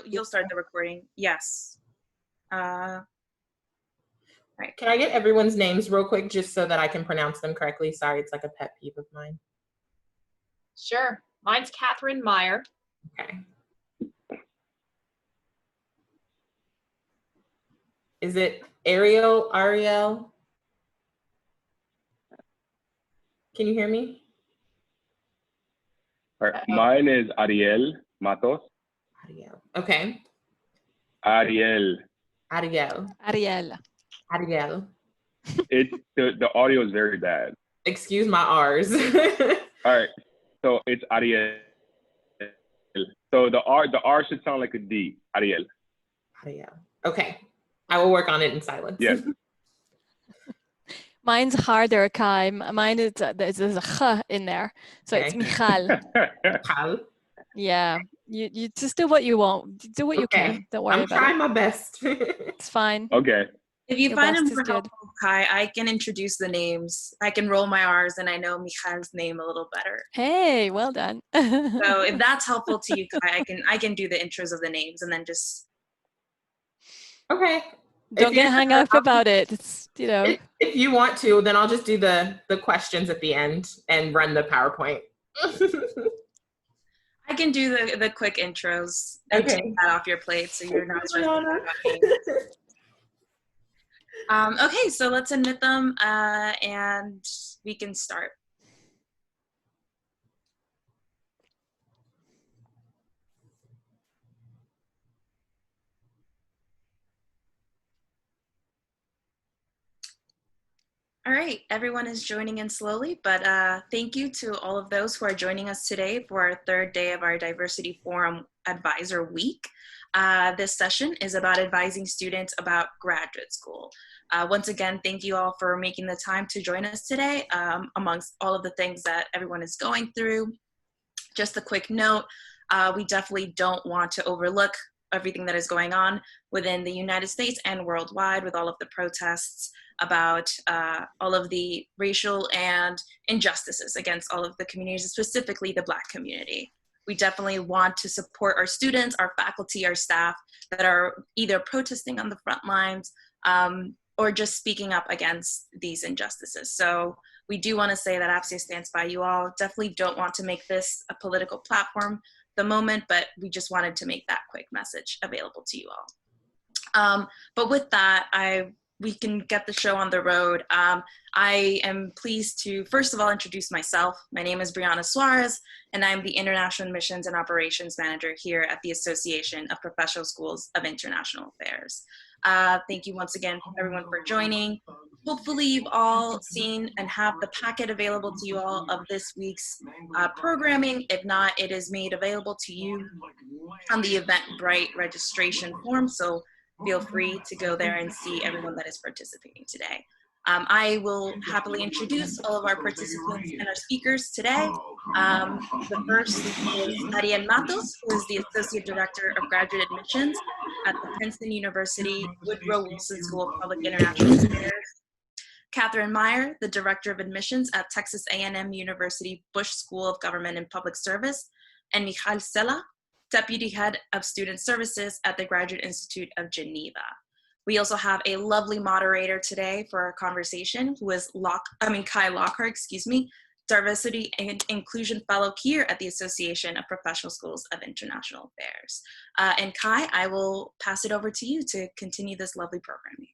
You'll start the recording. Yes. Right. Can I get everyone's names real quick just so that I can pronounce them correctly? Sorry, it's like a pet peeve of mine. Sure. Mine's Catherine Meyer. Okay. Is it Ariel? Can you hear me? All right. Mine is Ariel Matos. Ariel. Okay. Ariel. It's the audio is very bad. Excuse my R's. All right. So it's Ariel. So the R should sound like a D. Ariel. Okay. I will work on it in silence. Yes. Mine's harder, Kai. Mine is there's a ch in there, so Okay. it's Michal. Michal. Yeah, you just do what you want. Do what you can. Don't worry about it. I'm trying my best. It's fine. Okay. If you Your find best them is more good. helpful, Kai, I can introduce the names. I can roll my R's, and I know Michal's name a little better. Hey, well done. So if that's helpful to you, Kai, I can do the intros of the names, and then just. Okay. Don't get hung up about it. It's, you know. If you want to, then I'll just do the questions at the end and run the PowerPoint. I can do the quick intros and Okay. take that off your plate so you're not stressed out about it. Okay, so let's admit them and we can start. All right, everyone is joining in slowly, but thank you to all of those who are joining us today for our third day of our Diversity Forum Advisor Week. This session is about advising students about graduate school. Once again, thank you all for making the time to join us today amongst all of the things that everyone is going through. Just a quick note, we definitely don't want to overlook everything that is going on within the United States and worldwide with all of the protests about all of the racial and injustices against all of the communities, specifically the Black community. We definitely want to support our students, our faculty, our staff that are either protesting on the front lines or just speaking up against these injustices. So we do want to say that APSIA stands by you all. Definitely don't want to make this a political platform at the moment, but we just wanted to make that quick message available to you all. But with that, we can get the show on the road. I am pleased to, first of all, introduce myself. My name is Brianna Suarez, and I'm the International Admissions and Operations Manager here at the Association of Professional Schools of International Affairs. Thank you once again, everyone, for joining. Hopefully you've all seen and have the packet available to you all of this week's programming. If not, it is made available to you on the Eventbrite registration form, so feel free to go there and see everyone that is participating today. I will happily introduce all of our participants and our speakers today. The first is Ariel Matos, who is the Associate Director of Graduate Admissions at the Princeton University Woodrow Wilson School of Public International Affairs. Catherine Meyer, the Director of Admissions at Texas A&M University Bush School of Government and Public Service, and Michal Sela, Deputy Head of Student Services at the Graduate Institute of Geneva. We also have a lovely moderator today for our conversation, who is Kai Lockhart, Diversity and Inclusion Fellow here at the Association of Professional Schools of International Affairs. And Kai, I will pass it over to you to continue this lovely programming.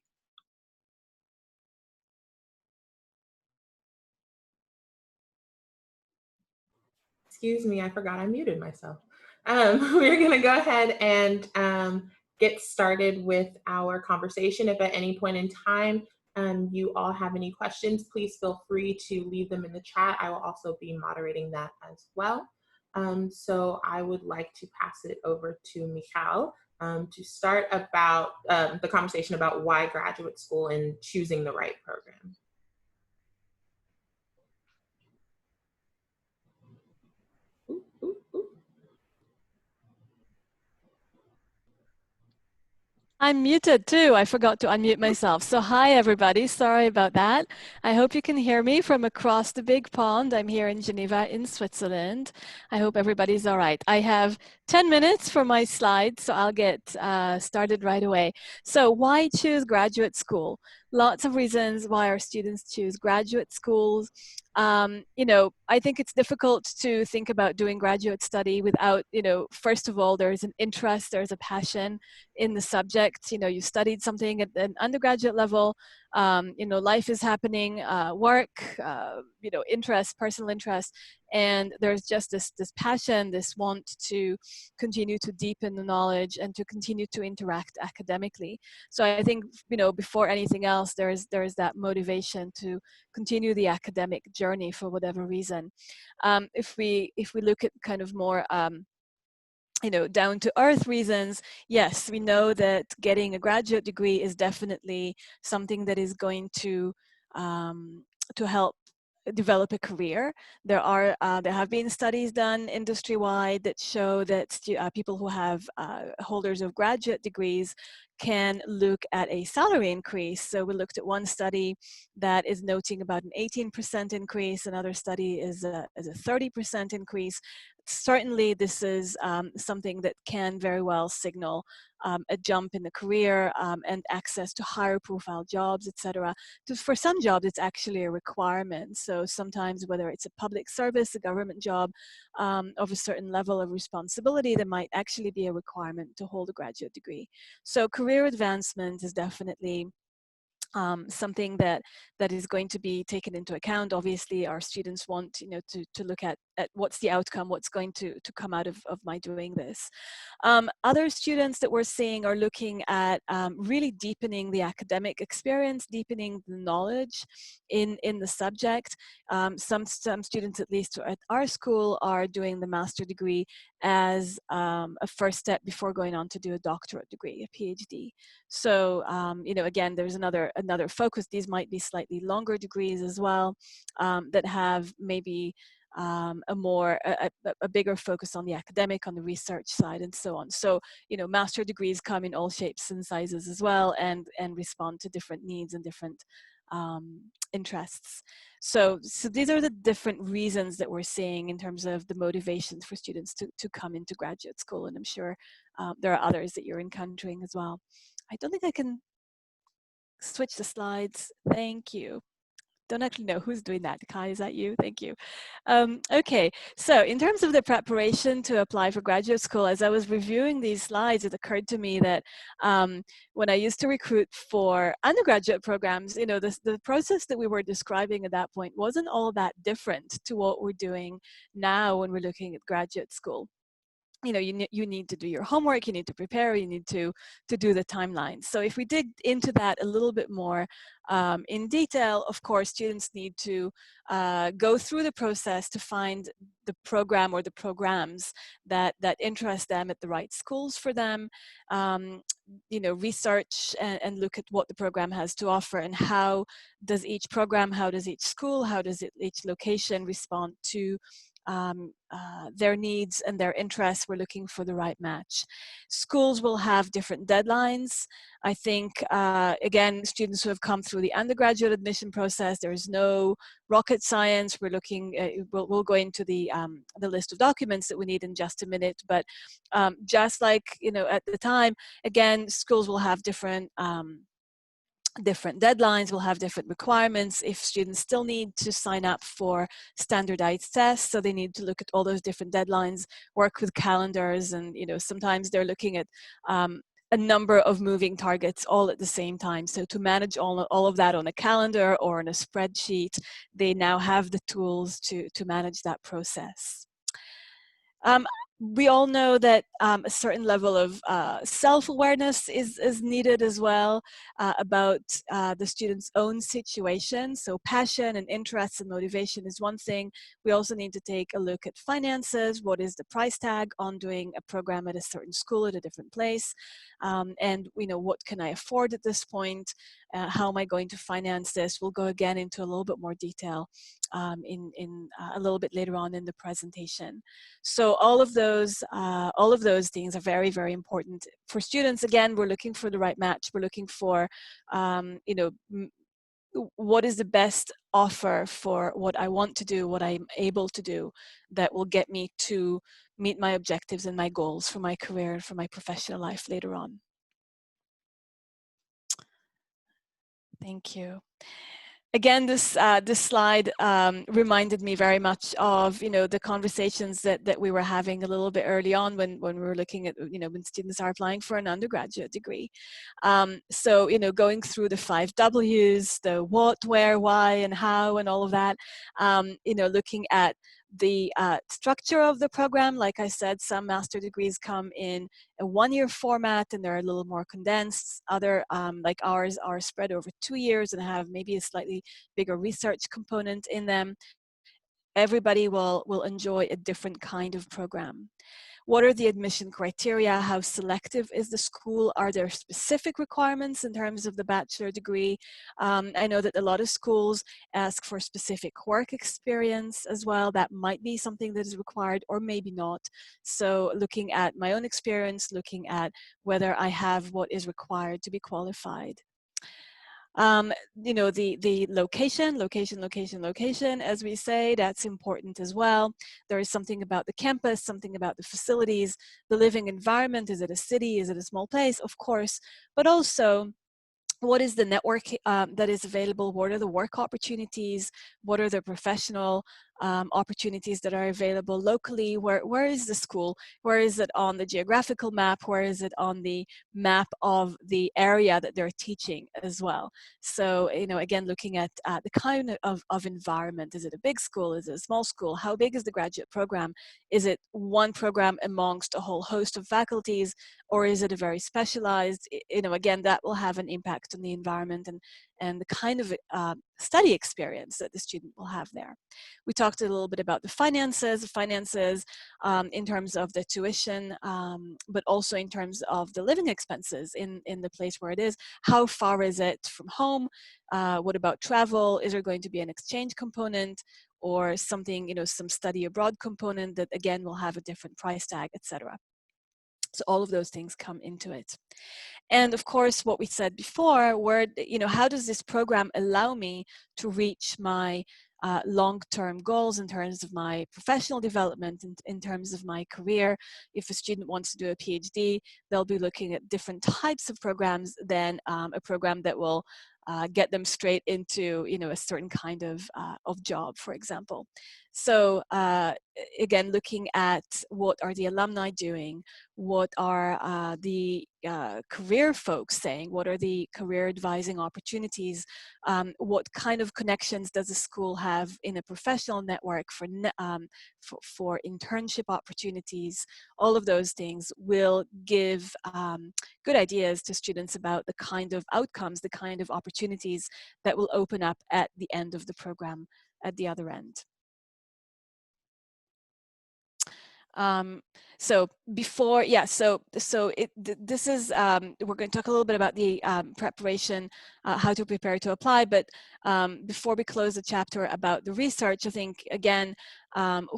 Excuse me, I forgot I muted myself. We're going to go ahead and get started with our conversation. If at any point in time you all have any questions, please feel free to leave them in the chat. I will also be moderating that as well. So I would like to pass it over to Michal to start about the conversation about why graduate school and choosing the right program. I'm muted too. I forgot to unmute myself. So hi everybody, sorry about that. I hope you can hear me from across the big pond. I'm here in Geneva in Switzerland. I hope everybody's all right. I have 10 minutes for my slides, so I'll get started right away. So why choose graduate school? Lots of reasons why our students choose graduate schools. You know, I think it's difficult to think about doing graduate study without, you know, first of all, there's an interest, there's a passion in the subject. You know, you studied something at an undergraduate level, you know, life is happening, work, you know, interest, personal interest, and there's just this passion, this want to continue to deepen the knowledge and to continue to interact academically. So I think, you know, before anything else, there's that motivation to continue the academic journey for whatever reason. If we look at kind of more you know, down to earth reasons, yes, we know that getting a graduate degree is definitely something that is going to help develop a career. There have been studies done industry-wide that show that people who have holders of graduate degrees can look at a salary increase. So we looked at one study that is noting about an 18% increase. Another study is a 30% increase. Certainly this is something that can very well signal a jump in the career and access to higher profile jobs, etc. For some jobs, it's actually a requirement. So sometimes, whether it's a public service, a government job of a certain level of responsibility, there might actually be a requirement to hold a graduate degree. So career advancement is definitely something that is going to be taken into account. Obviously, our students want, you know, to look at what's the outcome, what's going to come out of my doing this. Other students that we're seeing are looking at really deepening the academic experience, deepening the knowledge in the subject. Some students, at least at our school, are doing the master degree as a first step before going on to do a doctorate degree, a PhD. So, you know, again, there's another focus. These might be slightly longer degrees as well that have maybe a bigger focus on the academic, on the research side, and so on. So, you know, master degrees come in all shapes and sizes as well, and respond to different needs and different interests. So these are the different reasons that we're seeing in terms of the motivations for students to come into graduate school, and I'm sure there are others that you're encountering as well. I don't think I can switch the slides. Thank you. Don't actually know who's doing that. Kai, is that you? Thank you. Okay, so in terms of the preparation to apply for graduate school, as I was reviewing these slides, it occurred to me that when I used to recruit for undergraduate programs, you know, the process that we were describing at that point wasn't all that different to what we're doing now when we're looking at graduate school. You know, you need to do your homework, you need to prepare, you need to do the timelines. So if we dig into that a little bit more in detail, of course, students need to go through the process to find the program or the programs that interest them at the right schools for them. You know, research and look at what the program has to offer, and how does each program, how does each school, how does each location respond to their needs and their interests. We're looking for the right match. Schools will have different deadlines. I think, again, students who have come through the undergraduate admission process, there is no rocket science. We're looking, we'll go into the list of documents that we need in just a minute, but just like, you know, at the time, again, schools will have different deadlines, will have different requirements. If students still need to sign up for standardized tests, so they need to look at all those different deadlines, work with calendars, and, you know, sometimes they're looking at a number of moving targets all at the same time. So to manage all of that on a calendar or on a spreadsheet, they now have the tools to manage that process. We all know that a certain level of self-awareness is needed as well about the student's own situation. So passion and interest and motivation is one thing. We also need to take a look at finances. What is the price tag on doing a program at a certain school at a different place? And, you know, what can I afford at this point? How am I going to finance this? We'll go again into a little bit more detail in a little bit later on in the presentation. So all of those things are very, very important for students. Again, we're looking for the right match. We're looking for, you know, what is the best offer for what I want to do, what I'm able to do, that will get me to meet my objectives and my goals for my career and for my professional life later on. Thank you. Again, this slide reminded me very much of, you know, the conversations that we were having a little bit early on when we were looking at, you know, when students are applying for an undergraduate degree. So, you know, going through the 5 W's, the what, where, why, and how, and all of that, you know, looking at the structure of the program. Like I said, some master degrees come in a 1-year format and they're a little more condensed. Other, like ours, are spread over 2 years and have maybe a slightly bigger research component in them. Everybody will enjoy a different kind of program. What are the admission criteria? How selective is the school? Are there specific requirements in terms of the bachelor degree? I know that a lot of schools ask for specific work experience as well. That might be something that is required or maybe not. So looking at my own experience, looking at whether I have what is required to be qualified. You know, the location, as we say, that's important as well. There is something about the campus, something about the facilities, the living environment. Is it a city? Is it a small place? Of course, but also, what is the network that is available? What are the work opportunities? What are the professional opportunities that are available locally? Where is the school? Where is it on the geographical map? Where is it on the map of the area that they're teaching as well? So, you know, again, looking at the kind of environment. Is it a big school? Is it a small school? How big is the graduate program? Is it one program amongst a whole host of faculties? Or is it a very specialized, you know, again, that will have an impact on the environment and the kind of study experience that the student will have there. We talked a little bit about the finances in terms of the tuition, but also in terms of the living expenses in the place where it is. How far is it from home? What about travel? Is there going to be an exchange component or something, you know, some study abroad component that again will have a different price tag, etc. So all of those things come into it. And of course, what we said before, where, you know, how does this program allow me to reach my long-term goals in terms of my professional development, in terms of my career? If a student wants to do a PhD, they'll be looking at different types of programs than a program that will get them straight into, you know, a certain kind of job, for example. So again, looking at what are the alumni doing, what are the career folks saying, what are the career advising opportunities, what kind of connections does a school have in a professional network for internship opportunities. All of those things will give good ideas to students about the kind of outcomes, the kind of opportunities that will open up at the end of the program, at the other end. So before, yeah, so this is, we're going to talk a little bit about the preparation, how to prepare to apply, but before we close the chapter about the research, I think, again,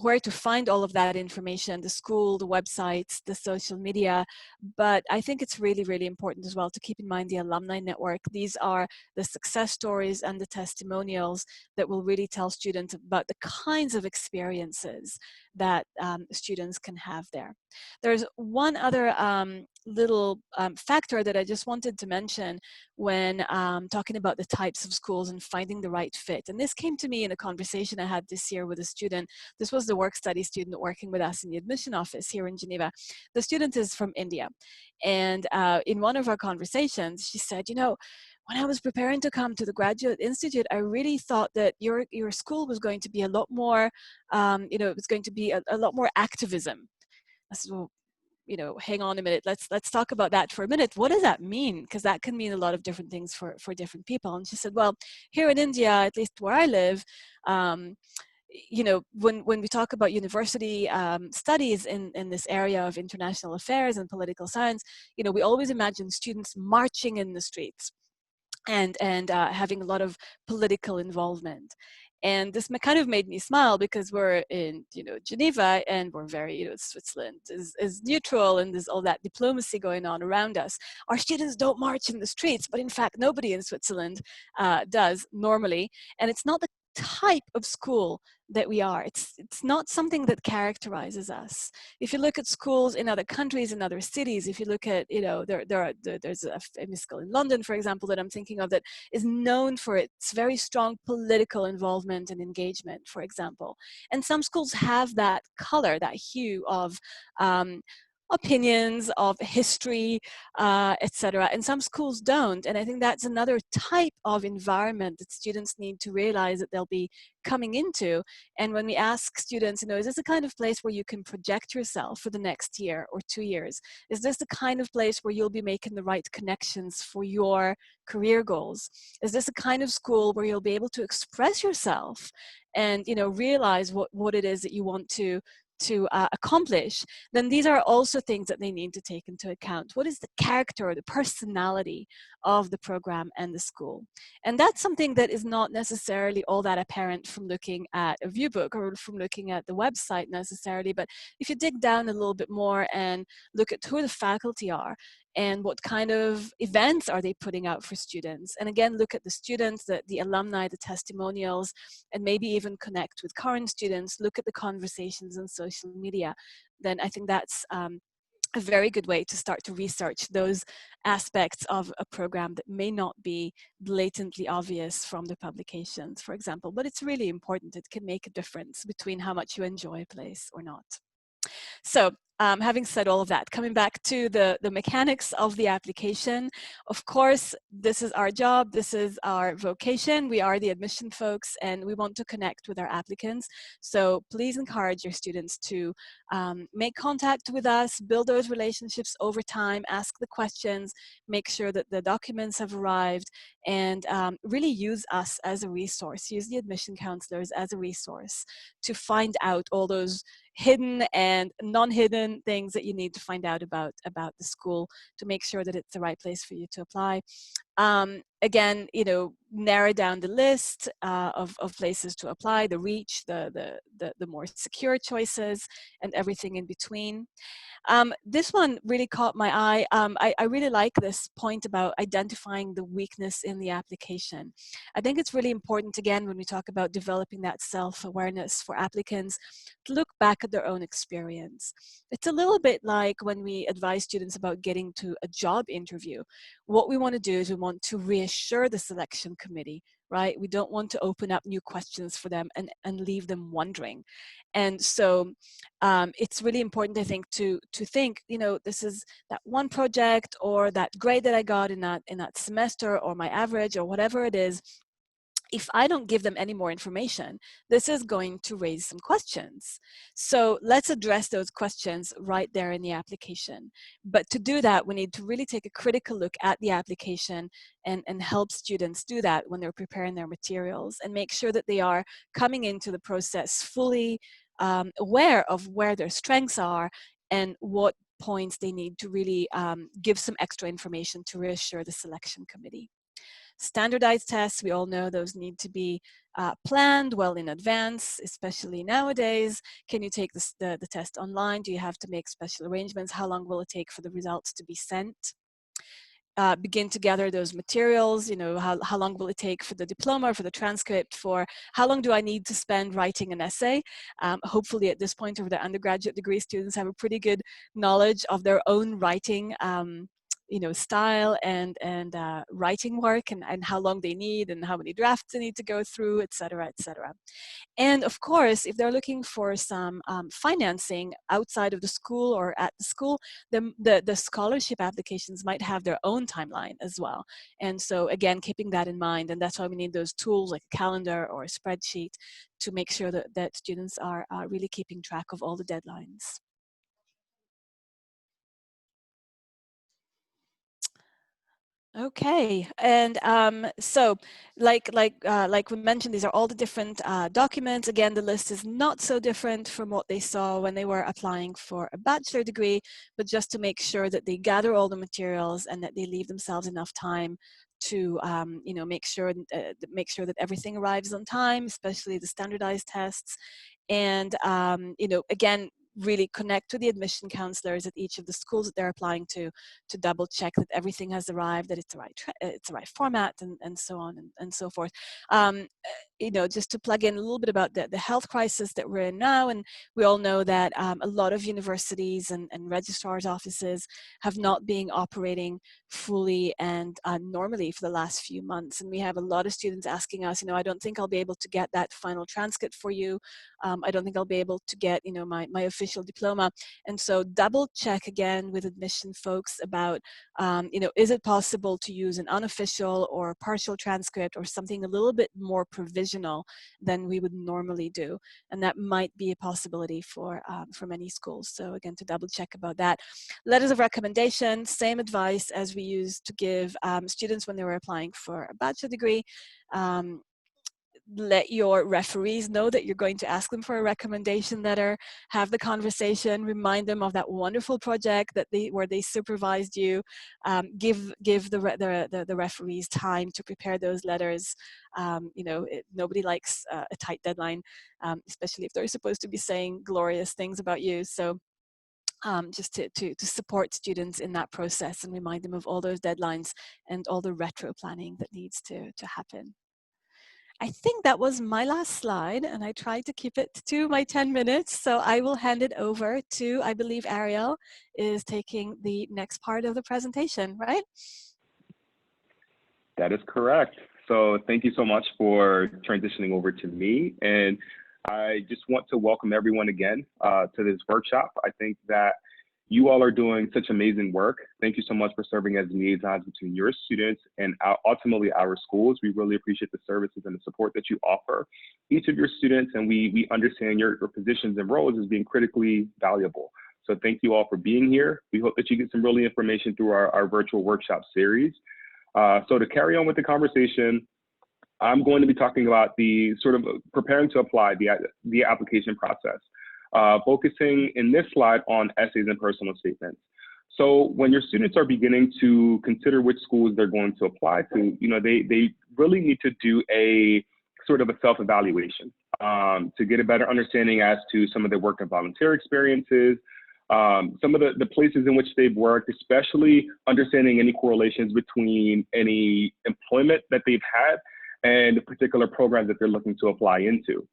where to find all of that information, the school, the websites, the social media, but I think it's really, really important as well to keep in mind the alumni network. These are the success stories and the testimonials that will really tell students about the kinds of experiences that students can have there. There's one other little factor that I just wanted to mention when talking about the types of schools and finding the right fit. And this came to me in a conversation I had this year with a student. This was the work study student working with us in the admission office here in Geneva. The student is from India. And in one of our conversations, she said, you know, when I was preparing to come to the Graduate Institute, I really thought that your school was going to be a lot more, you know, it was going to be a lot more activism. I said, well, you know, hang on a minute, let's talk about that for a minute. What does that mean? Because that can mean a lot of different things for different people. And she said, well, here in India, at least where I live, you know, when we talk about university studies in this area of international affairs and political science, you know, we always imagine students marching in the streets and having a lot of political involvement. And this kind of made me smile because we're in, Geneva, and we're very, Switzerland is neutral, and there's all that diplomacy going on around us. Our students don't march in the streets, but in fact, nobody in Switzerland does normally. And it's not the type of school that we are. It's not something that characterizes us. If you look at schools in other countries, in other cities, if you look at, there's a famous school in London, for example, that I'm thinking of, that is known for its very strong political involvement and engagement, for example. And some schools have that color, that hue of opinions, of history, etc. And some schools don't. And I think that's another type of environment that students need to realize that they'll be coming into. And when we ask students, is this the kind of place where you can project yourself for the next year or 2 years? Is this the kind of place where you'll be making the right connections for your career goals? Is this the kind of school where you'll be able to express yourself and, realize what it is that you want to accomplish? Then these are also things that they need to take into account. What is the character or the personality of the program and the school? And that's something that is not necessarily all that apparent from looking at a view book or from looking at the website necessarily. But if you dig down a little bit more and look at who the faculty are, and what kind of events are they putting out for students? And again, look at the students, the alumni, the testimonials, and maybe even connect with current students, look at the conversations on social media. Then I think that's a very good way to start to research those aspects of a program that may not be blatantly obvious from the publications, for example. But it's really important. It can make a difference between how much you enjoy a place or not. So having said all of that, coming back to the mechanics of the application, of course, this is our job, this is our vocation. We are the admission folks, and we want to connect with our applicants. So please encourage your students to make contact with us, build those relationships over time, ask the questions, make sure that the documents have arrived, and really use us as a resource, use the admission counselors as a resource to find out all those hidden and non-hidden things that you need to find out about the school to make sure that it's the right place for you to apply. Again, narrow down the list of places to apply, the reach, the more secure choices, and everything in between. This one really caught my eye. I really like this point about identifying the weakness in the application. I think it's really important, again, when we talk about developing that self-awareness for applicants, to look back at their own experience. It's a little bit like when we advise students about getting to a job interview. What we want to do is we want to reassure the selection committee, right? We don't want to open up new questions for them and leave them wondering. And so it's really important, I think, to think, this is that one project or that grade that I got in that semester, or my average, or whatever it is. If I don't give them any more information, this is going to raise some questions. So let's address those questions right there in the application. But to do that, we need to really take a critical look at the application and help students do that when they're preparing their materials, and make sure that they are coming into the process fully aware of where their strengths are and what points they need to really give some extra information to reassure the selection committee. Standardized tests, we all know those need to be planned well in advance, especially nowadays. Can you take the test online? Do you have to make special arrangements? How long will it take for the results to be sent? Begin to gather those materials, how long will it take for the diploma, for the transcript, for how long do I need to spend writing an essay? Hopefully at this point of the undergraduate degree, students have a pretty good knowledge of their own writing style and writing work, and how long they need, and how many drafts they need to go through, et cetera, et cetera. And of course, if they're looking for some financing outside of the school or at the school, the scholarship applications might have their own timeline as well. And so again, keeping that in mind, and that's why we need those tools like a calendar or a spreadsheet to make sure that students are really keeping track of all the deadlines. Okay, and so like we mentioned, these are all the different documents. Again, the list is not so different from what they saw when they were applying for a bachelor degree, but just to make sure that they gather all the materials and that they leave themselves enough time to you know, make sure that everything arrives on time, especially the standardized tests. And you know, again, really connect to the admission counselors at each of the schools that they're applying to double check that everything has arrived, that it's the right format, and so on and so forth. You know, just to plug in a little bit about the health crisis that we're in now, and we all know that a lot of universities and registrars' offices have not been operating fully and normally for the last few months. And we have a lot of students asking us, you know, I don't think I'll be able to get that final transcript for you. I don't think I'll be able to get, you know, my official diploma. And so double check again with admission folks about, you know, is it possible to use an unofficial or partial transcript or something a little bit more provisional than we would normally do? And that might be a possibility for many schools. So again, to double check about that. Letters of recommendation, same advice as we used to give students when they were applying for a bachelor degree. Let your referees know that you're going to ask them for a recommendation letter, have the conversation, remind them of that wonderful project that where they supervised you, give the referees time to prepare those letters. You know, nobody likes a tight deadline, especially if they're supposed to be saying glorious things about you. So just to support students in that process and remind them of all those deadlines and all the retro planning that needs to happen. I think that was my last slide, and I tried to keep it to my 10 minutes. So I will hand it over to, I believe Ariel is taking the next part of the presentation, right? That is correct. So thank you so much for transitioning over to me. And I just want to welcome everyone again to this workshop. I think that you all are doing such amazing work. Thank you so much for serving as liaisons between your students and ultimately our schools. We really appreciate the services and the support that you offer each of your students, and we understand your positions and roles as being critically valuable. So thank you all for being here. We hope that you get some really information through our virtual workshop series. So to carry on with the conversation, I'm going to be talking about the sort of preparing to apply the application process. Focusing in this slide on essays and personal statements. So when your students are beginning to consider which schools they're going to apply to, you know, they really need to do a sort of a self-evaluation to get a better understanding as to some of their work and volunteer experiences, some of the places in which they've worked, especially understanding any correlations between any employment that they've had and the particular programs that they're looking to apply into.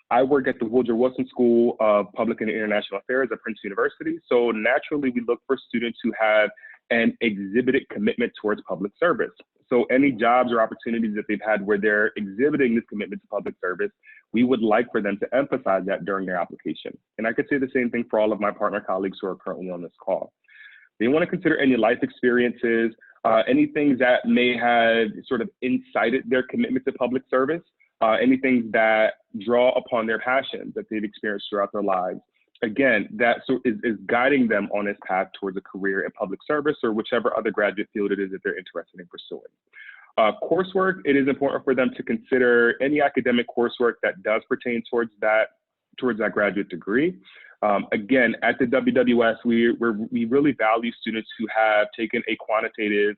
I work at the Woodrow School of Public and International Affairs at Princeton University. So naturally, we look for students who have an exhibited commitment towards public service. So any jobs or opportunities that they've had where they're exhibiting this commitment to public service, we would like for them to emphasize that during their application. And I could say the same thing for all of my partner colleagues who are currently on this call. They want to consider any life experiences, anything that may have sort of incited their commitment to public service. Anything that draw upon their passions that they've experienced throughout their lives. Again, that is guiding them on this path towards a career in public service or whichever other graduate field it is that they're interested in pursuing. Coursework, it is important for them to consider any academic coursework that does pertain towards that graduate degree. Again, at the WWS, we really value students who have taken a quantitative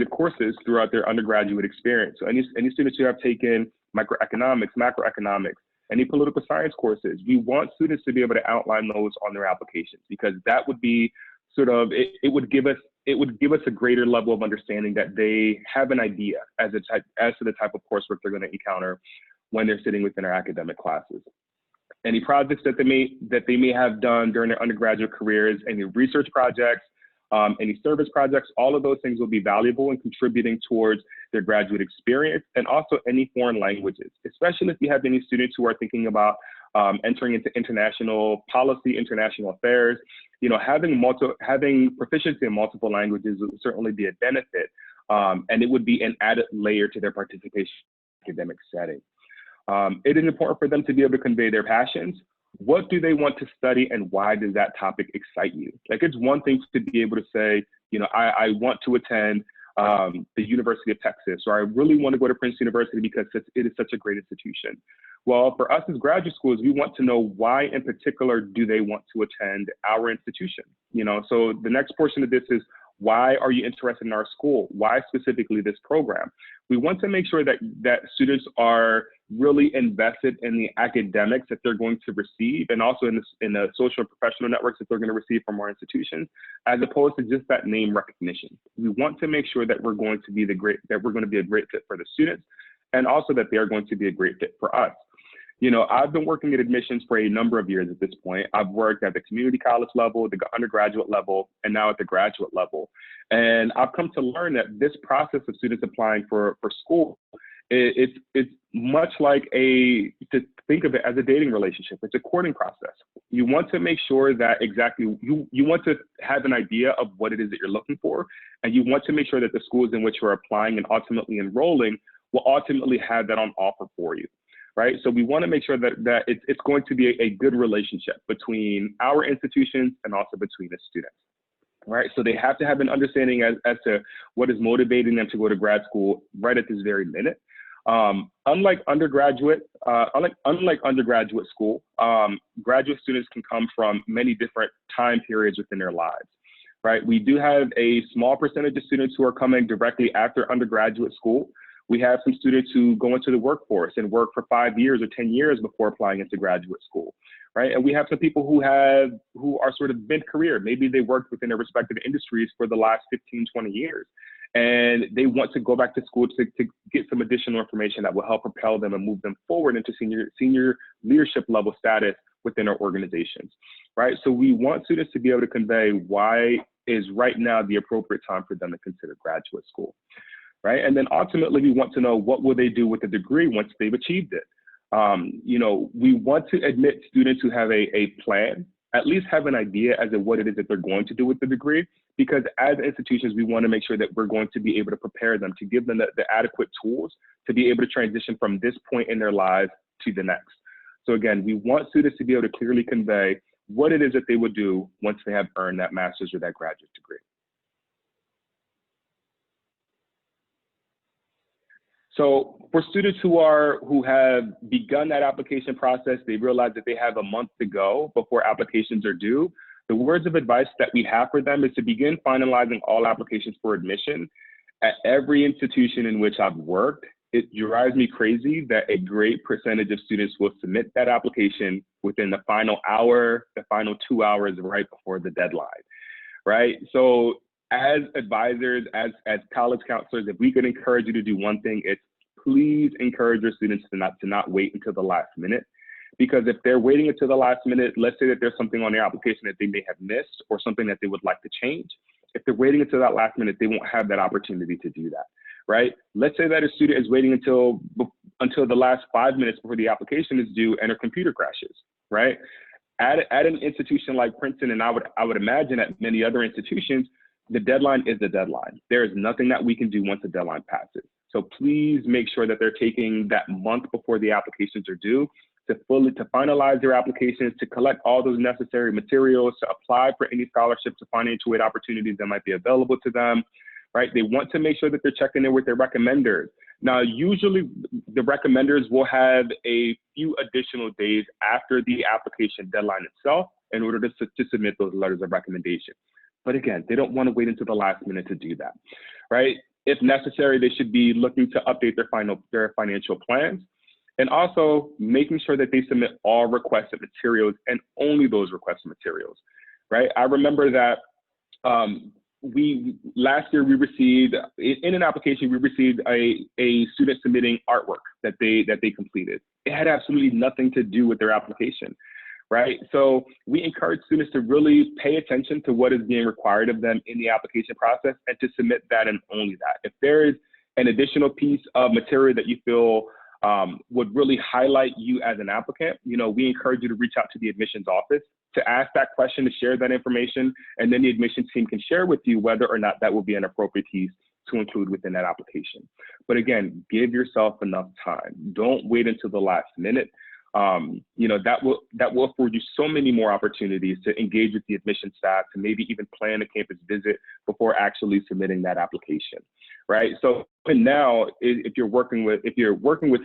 courses throughout their undergraduate experience. So any students who have taken microeconomics, macroeconomics, any political science courses, we want students to be able to outline those on their applications, because that would be sort of, it would give us a greater level of understanding that they have an idea as to the type of coursework they're going to encounter when they're sitting within our academic classes. Any projects that they may have done during their undergraduate careers, any research projects, any service projects, all of those things will be valuable in contributing towards their graduate experience, and also any foreign languages, especially if you have any students who are thinking about entering into international policy, international affairs. You know, having proficiency in multiple languages would certainly be a benefit, and it would be an added layer to their participation in academic setting. It is important for them to be able to convey their passions. What do they want to study, and why does that topic excite you? Like, it's one thing to be able to say, you know, I want to attend the University of Texas, or I really want to go to Princeton University because it is such a great institution. Well, for us as graduate schools, we want to know why in particular do they want to attend our institution? You know, so the next portion of this is, Why are you interested in our school? Why specifically this program? We want to make sure that students are really invested in the academics that they're going to receive, and also in the social and professional networks that they're going to receive from our institutions, as opposed to just that name recognition. We want to make sure that we're going to be a great fit for the students, and also that they are going to be a great fit for us. You know, I've been working at admissions for a number of years at this point. I've worked at the community college level, the undergraduate level, and now at the graduate level. And I've come to learn that this process of students applying for school, it's much like to think of it as a dating relationship. It's a courting process. You want to make sure that you want to have an idea of what it is that you're looking for, and you want to make sure that the schools in which you're applying and ultimately enrolling will ultimately have that on offer for you. Right, so we want to make sure that it's going to be a good relationship between our institutions and also between the students. Right, so they have to have an understanding as to what is motivating them to go to grad school right at this very minute. Unlike undergraduate school, graduate students can come from many different time periods within their lives. Right, we do have a small percentage of students who are coming directly after undergraduate school. We have some students who go into the workforce and work for 5 years or 10 years before applying into graduate school, right? And we have some people who are sort of mid-career. Maybe they worked within their respective industries for the last 15, 20 years, and they want to go back to school to get some additional information that will help propel them and move them forward into senior leadership level status within our organizations, right? So we want students to be able to convey why is right now the appropriate time for them to consider graduate school. Right, and then ultimately we want to know what will they do with the degree once they've achieved it. You know, we want to admit students who have a plan, at least have an idea as to what it is that they're going to do with the degree, because as institutions, we want to make sure that we're going to be able to prepare them, to give them the adequate tools to be able to transition from this point in their lives to the next. So again, we want students to be able to clearly convey what it is that they would do once they have earned that master's or that graduate degree. So for students who have begun that application process, they realize that they have a month to go before applications are due. The words of advice that we have for them is to begin finalizing all applications for admission. At every institution in which I've worked, it drives me crazy that a great percentage of students will submit that application within the final hour, the final 2 hours right before the deadline, right? So as advisors, as college counselors, if we could encourage you to do one thing, it's please encourage your students to not wait until the last minute. Because if they're waiting until the last minute, let's say that there's something on their application that they may have missed or something that they would like to change. If they're waiting until that last minute, they won't have that opportunity to do that, right? Let's say that a student is waiting until the last 5 minutes before the application is due and their computer crashes, right? At an institution like Princeton, and I would imagine at many other institutions, the deadline is the deadline. There is nothing that we can do once the deadline passes. So please make sure that they're taking that month before the applications are due to finalize their applications, to collect all those necessary materials, to apply for any scholarships or financial aid opportunities that might be available to them, right? They want to make sure that they're checking in with their recommenders. Now, usually the recommenders will have a few additional days after the application deadline itself in order to submit those letters of recommendation. But again, they don't want to wait until the last minute to do that, right? If necessary, they should be looking to update their financial plans, and also making sure that they submit all requested materials and only those requested materials, right? I remember that last year we received, in an application, we received a student submitting artwork that they completed. It had absolutely nothing to do with their application, right? So we encourage students to really pay attention to what is being required of them in the application process and to submit that and only that. If there is an additional piece of material that you feel would really highlight you as an applicant, you know, we encourage you to reach out to the admissions office to ask that question, to share that information, and then the admissions team can share with you whether or not that will be an appropriate piece to include within that application. But again, give yourself enough time. Don't wait until the last minute. You know, that will afford you so many more opportunities to engage with the admission staff, to maybe even plan a campus visit before actually submitting that application, right? So and now, if you're working with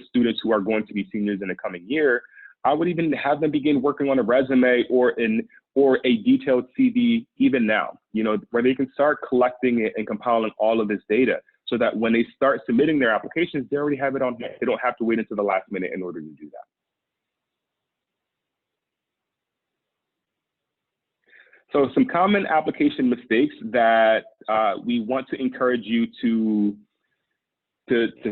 students who are going to be seniors in the coming year, I would even have them begin working on a resume or a detailed CV even now, you know, where they can start collecting it and compiling all of this data so that when they start submitting their applications, they already have it on hand. They don't have to wait until the last minute in order to do that. So some common application mistakes that we want to encourage you to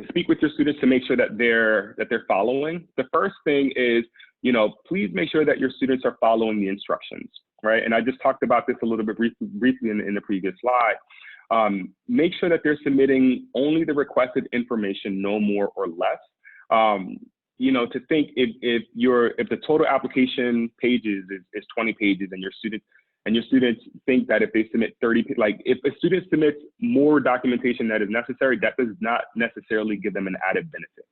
speak with your students to make sure that they're following. The first thing is, you know, please make sure that your students are following the instructions, right? And I just talked about this a little bit briefly in the previous slide. Make sure that they're submitting only the requested information, no more or less. You know, to think if the total application pages is 20 pages and your students think that if they submit 30, like if a student submits more documentation that is necessary, that does not necessarily give them an added benefit,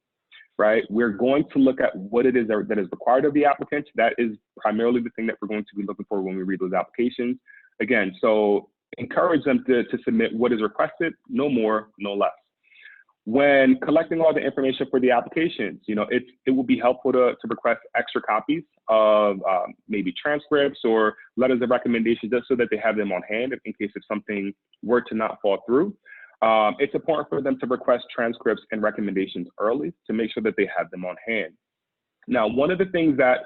right? We're going to look at what it is that is required of the applicant. That is primarily the thing that we're going to be looking for when we read those applications. Again, so encourage them to submit what is requested, no more, no less. When collecting all the information for the applications, you know, it will be helpful to request extra copies of maybe transcripts or letters of recommendation, just so that they have them on hand in case if something were to not fall through. It's important for them to request transcripts and recommendations early to make sure that they have them on hand. Now, one of the things that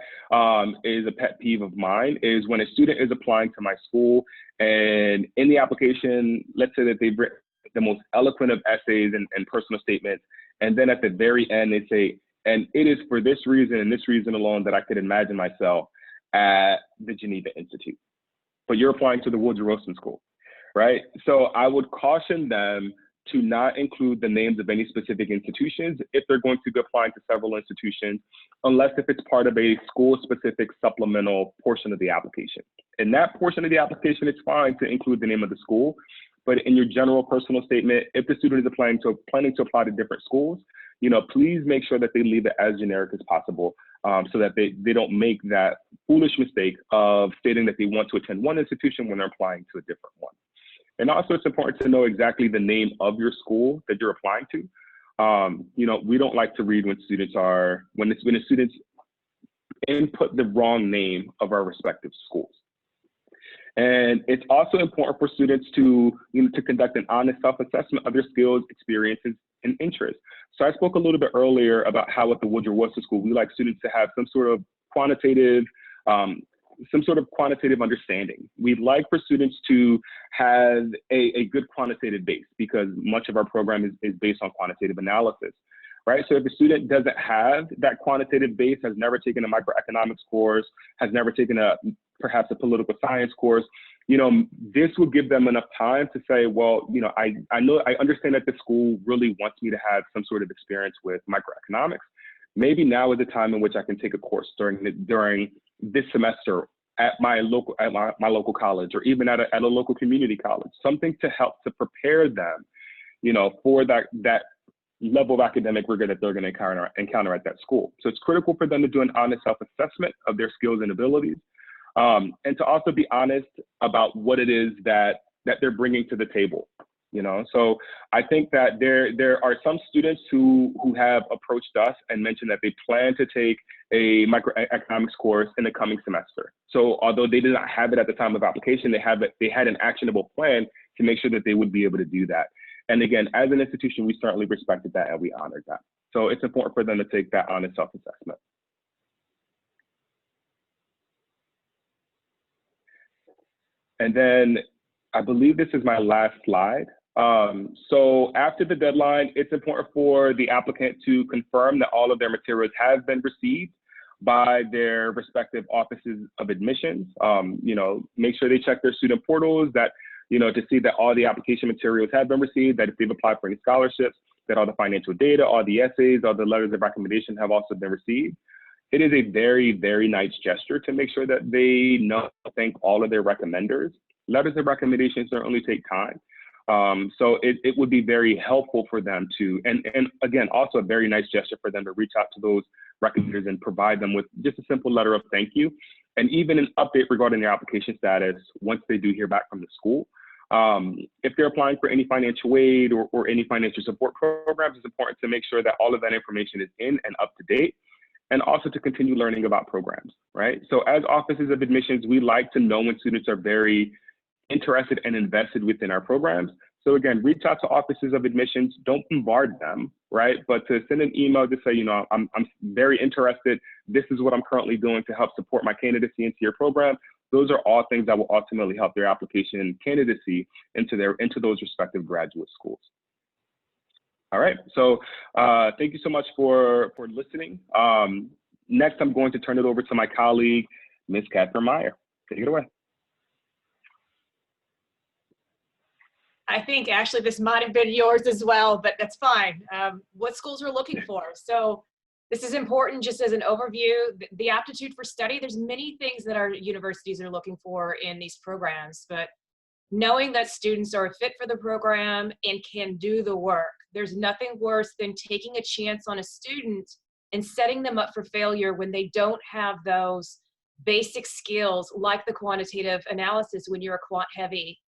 is a pet peeve of mine is when a student is applying to my school and in the application, let's say that they've written the most eloquent of essays and personal statements, and then at the very end they say, and it is for this reason and this reason alone that I could imagine myself at the Geneva Institute. But you're applying to the Woodrow School, right? So I would caution them to not include the names of any specific institutions if they're going to be applying to several institutions, unless if it's part of a school-specific supplemental portion of the application. In that portion of the application, it's fine to include the name of the school, but in your general personal statement, if the student is planning to apply to different schools, you know, please make sure that they leave it as generic as possible, so that they don't make that foolish mistake of stating that they want to attend one institution when they're applying to a different one. And also, it's important to know exactly the name of your school that you're applying to. You know, we don't like to read when the students input the wrong name of our respective schools. And it's also important for students to conduct an honest self-assessment of their skills, experiences, and interests. So I spoke a little bit earlier about how at the Woodrow School, we like students to have some sort of quantitative understanding. We'd like for students to have a good quantitative base, because much of our program is based on quantitative analysis, right? So if a student doesn't have that quantitative base, has never taken a microeconomics course, has never taken perhaps a political science course, you know, this will give them enough time to say, well, you know, I understand that the school really wants me to have some sort of experience with microeconomics. Maybe now is the time in which I can take a course during this semester at my local college, or even at a local community college, something to help to prepare them, you know, for that level of academic rigor that they're going to encounter at that school. So it's critical for them to do an honest self-assessment of their skills and abilities, and to also be honest about what it is that they're bringing to the table. You know, so I think that there are some students who have approached us and mentioned that they plan to take a microeconomics course in the coming semester. So although they did not have it at the time of application, they had an actionable plan to make sure that they would be able to do that. And again, as an institution, we certainly respected that and we honored that. So it's important for them to take that honest self-assessment. And then I believe this is my last slide. So after the deadline, it's important for the applicant to confirm that all of their materials have been received by their respective offices of admissions. You know, make sure they check their student portals to see that all the application materials have been received, that if they've applied for any scholarships, that all the financial data, all the essays, all the letters of recommendation have also been received. It is a very, very nice gesture to make sure that they thank all of their recommenders. Letters of recommendation certainly take time. So it would be very helpful for them to, and again, also a very nice gesture for them to reach out to those recommenders and provide them with just a simple letter of thank you, and even an update regarding their application status once they do hear back from the school. If they're applying for any financial aid or any financial support programs, it's important to make sure that all of that information is in and up to date. and also to continue learning about programs, right? So as offices of admissions, we like to know when students are very interested and invested within our programs. So again, reach out to offices of admissions, don't bombard them, right? But to send an email to say, you know, I'm very interested, this is what I'm currently doing to help support my candidacy into your program. Those are all things that will ultimately help their application and candidacy into those respective graduate schools. All right, so thank you so much for listening. Next, I'm going to turn it over to my colleague, Ms. Catherine Meyer. Take it away. I think actually this might have been yours as well, but that's fine. What schools are looking for. So this is important just as an overview. The aptitude for study, there's many things that our universities are looking for in these programs, but knowing that students are a fit for the program and can do the work. There's nothing worse than taking a chance on a student and setting them up for failure when they don't have those basic skills like the quantitative analysis when you're a quant heavy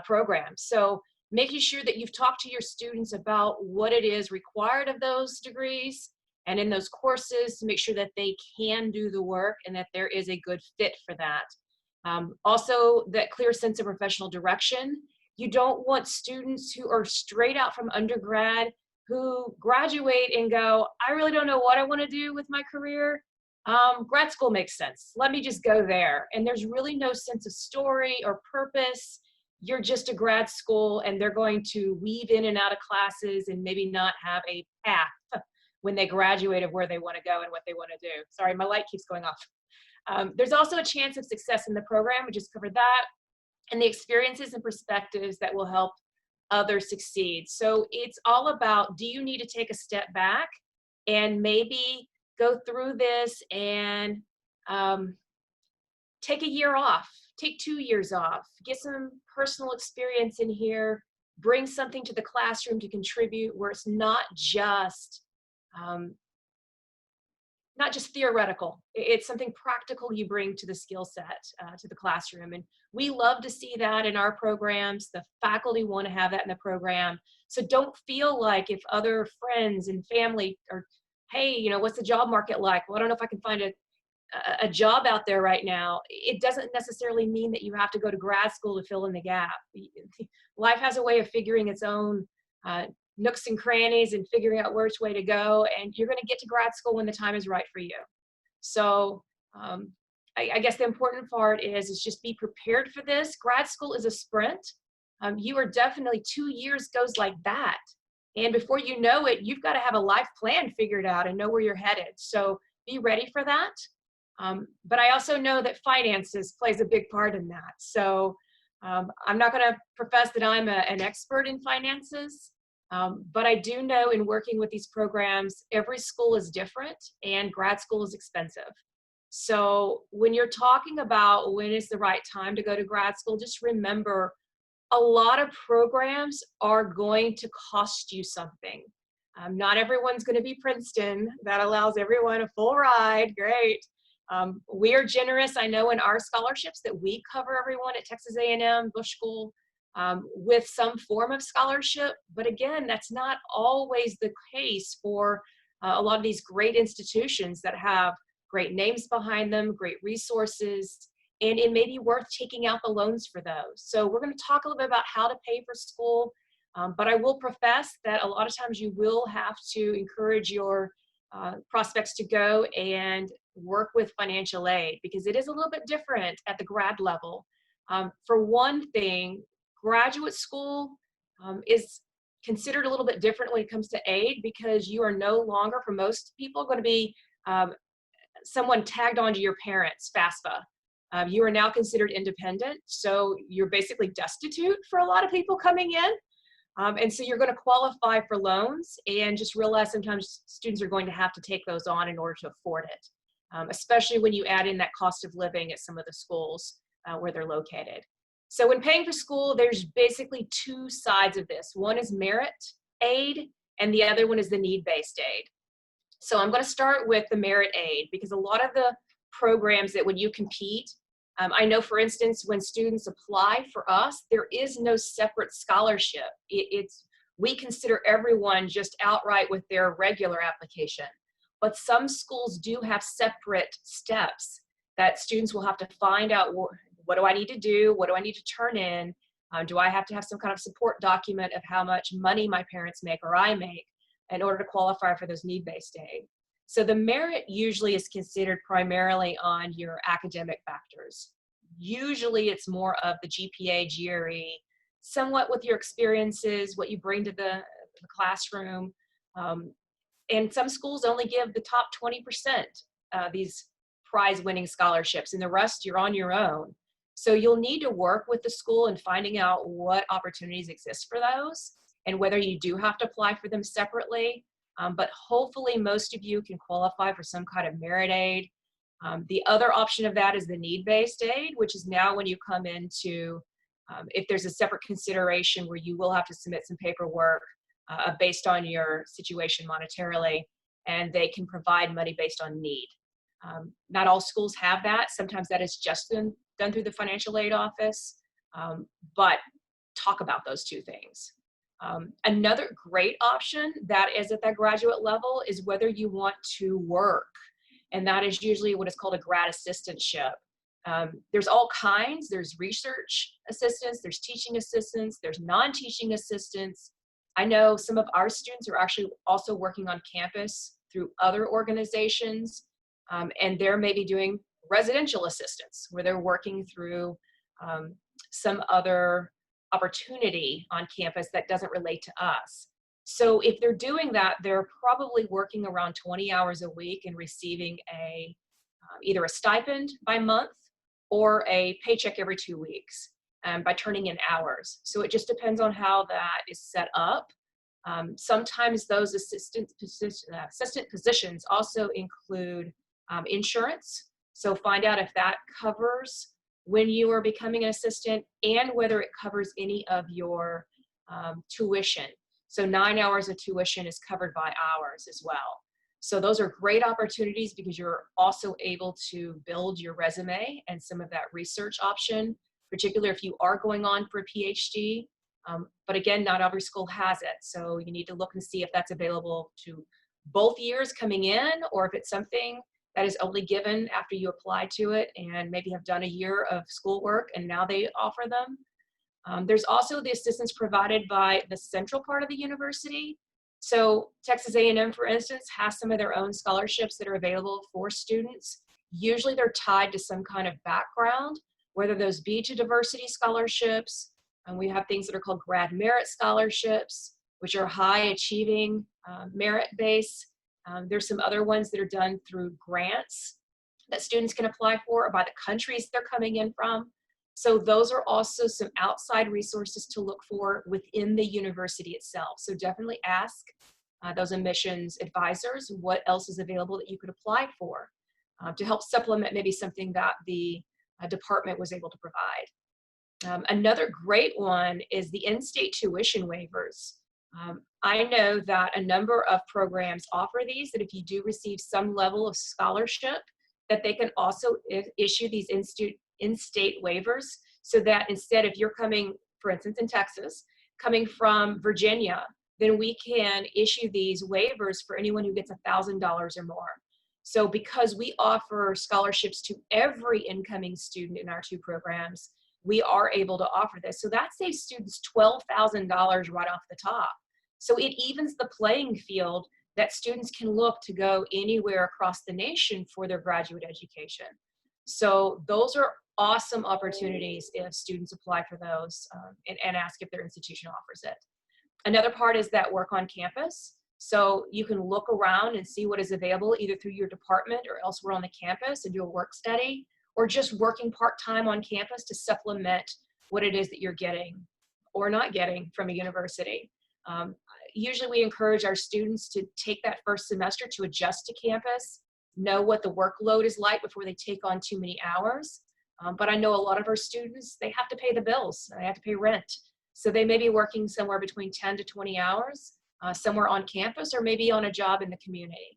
program. So making sure that you've talked to your students about what it is required of those degrees and in those courses to make sure that they can do the work and that there is a good fit for that. Also, that clear sense of professional direction. You don't want students who are straight out from undergrad who graduate and go, I really don't know what I want to do with my career. Grad school makes sense. Let me just go there. And there's really no sense of story or purpose. You're just a grad school and they're going to weave in and out of classes and maybe not have a path when they graduate of where they want to go and what they want to do. Sorry, my light keeps going off. There's also a chance of success in the program. We just covered that. And the experiences and perspectives that will help others succeed. So it's all about, do you need to take a step back and maybe go through this and take a year off, take 2 years off, get some personal experience in here, bring something to the classroom to contribute where it's not just theoretical. It's something practical you bring to the skill set, to the classroom. And we love to see that in our programs. The faculty want to have that in the program. So don't feel like if other friends and family are, hey, you know, what's the job market like? Well, I don't know if I can find a job out there right now. It doesn't necessarily mean that you have to go to grad school to fill in the gap. Life has a way of figuring its own nooks and crannies and figuring out which way to go, and you're going to get to grad school when the time is right for you. So I guess the important part is just be prepared for this. Grad school is a sprint. You are definitely 2 years goes like that, and before you know it, you've got to have a life plan figured out and know where you're headed. So be ready for that. But I also know that finances plays a big part in that. So I'm not going to profess that I'm an expert in finances. But I do know in working with these programs, every school is different and grad school is expensive. So when you're talking about when is the right time to go to grad school, just remember a lot of programs are going to cost you something. Not everyone's going to be Princeton. That allows everyone a full ride. Great. We are generous. I know in our scholarships that we cover everyone at Texas A&M, Bush School, with some form of scholarship. But again, that's not always the case for a lot of these great institutions that have great names behind them, great resources, and it may be worth taking out the loans for those. So we're going to talk a little bit about how to pay for school, but I will profess that a lot of times you will have to encourage your prospects to go and work with financial aid because it is a little bit different at the grad level. For one thing, graduate school is considered a little bit different when it comes to aid because you are no longer, for most people, going to be someone tagged onto your parents' FAFSA. You are now considered independent, so you're basically destitute for a lot of people coming in. And so you're going to qualify for loans and just realize sometimes students are going to have to take those on in order to afford it, especially when you add in that cost of living at some of the schools where they're located. So when paying for school, there's basically two sides of this. One is merit aid, and the other one is the need-based aid. So I'm going to start with the merit aid because a lot of the programs that when you compete, I know, for instance, when students apply for us, there is no separate scholarship. We consider everyone just outright with their regular application. but some schools do have separate steps that students will have to find out, what do I need to do? What do I need to turn in? Do I have to have some kind of support document of how much money my parents make or I make in order to qualify for those need-based aid? So the merit usually is considered primarily on your academic factors. Usually it's more of the GPA, GRE, somewhat with your experiences, what you bring to the classroom. And some schools only give the top 20% these prize-winning scholarships, and the rest you're on your own. So you'll need to work with the school in finding out what opportunities exist for those and whether you do have to apply for them separately. But hopefully most of you can qualify for some kind of merit aid. The other option of that is the need-based aid, which is now when you come into, if there's a separate consideration where you will have to submit some paperwork based on your situation monetarily, and they can provide money based on need. Not all schools have that. Sometimes that is just done through the financial aid office, but talk about those two things. Another great option that is at that graduate level is whether you want to work, and that is usually what is called a grad assistantship. There's all kinds. There's research assistants, there's teaching assistants, there's non-teaching assistants. I know some of our students are actually also working on campus through other organizations, and they're maybe doing residential assistance where they're working through some other opportunity on campus that doesn't relate to us. So if they're doing that, they're probably working around 20 hours a week and receiving either a stipend by month or a paycheck every 2 weeks by turning in hours. So it just depends on how that is set up. Sometimes those assistant positions also include insurance. So find out if that covers when you are becoming an assistant and whether it covers any of your tuition. So 9 hours of tuition is covered by hours as well. So those are great opportunities because you're also able to build your resume and some of that research option, particularly if you are going on for a PhD. But again, not every school has it. So you need to look and see if that's available to both years coming in, or if it's something that is only given after you apply to it and maybe have done a year of schoolwork and now they offer them. There's also the assistance provided by the central part of the university. So Texas A&M, for instance, has some of their own scholarships that are available for students. Usually they're tied to some kind of background, whether those be to diversity scholarships, and we have things that are called grad merit scholarships, which are high achieving merit base. There's some other ones that are done through grants that students can apply for or by the countries they're coming in from. So those are also some outside resources to look for within the university itself. So definitely ask those admissions advisors what else is available that you could apply for to help supplement maybe something that the department was able to provide. Another great one is the in-state tuition waivers. I know that a number of programs offer these, that if you do receive some level of scholarship, that they can also issue these in-state waivers, so that instead, if you're coming, for instance, in Texas, coming from Virginia, then we can issue these waivers for anyone who gets $1,000 or more. So because we offer scholarships to every incoming student in our two programs, we are able to offer this. So that saves students $12,000 right off the top. So it evens the playing field that students can look to go anywhere across the nation for their graduate education. So those are awesome opportunities if students apply for those and ask if their institution offers it. Another part is that work on campus. So you can look around and see what is available either through your department or elsewhere on the campus and do a work study, or just working part-time on campus to supplement what it is that you're getting or not getting from a university. Usually we encourage our students to take that first semester to adjust to campus, know what the workload is like before they take on too many hours. But I know a lot of our students, they have to pay the bills, they have to pay rent. So they may be working somewhere between 10 to 20 hours, somewhere on campus or maybe on a job in the community.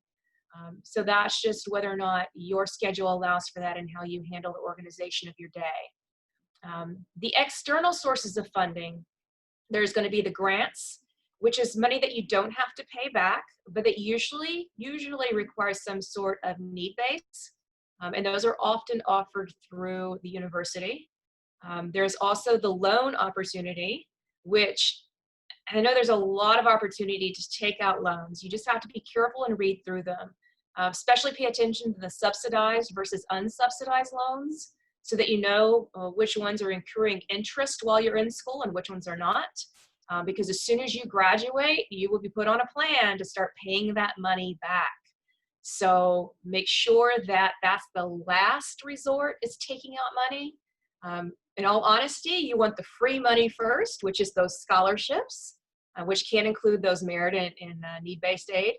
So that's just whether or not your schedule allows for that and how you handle the organization of your day. The external sources of funding, there's going to be the grants which is money that you don't have to pay back, but that usually requires some sort of need base. And those are often offered through the university. There's also the loan opportunity, which I know there's a lot of opportunity to take out loans. You just have to be careful and read through them. Especially pay attention to the subsidized versus unsubsidized loans so that you know which ones are incurring interest while you're in school and which ones are not. Because as soon as you graduate, you will be put on a plan to start paying that money back. So make sure that that's the last resort, is taking out money. In all honesty, you want the free money first, which is those scholarships, which can include those merit and need-based aid.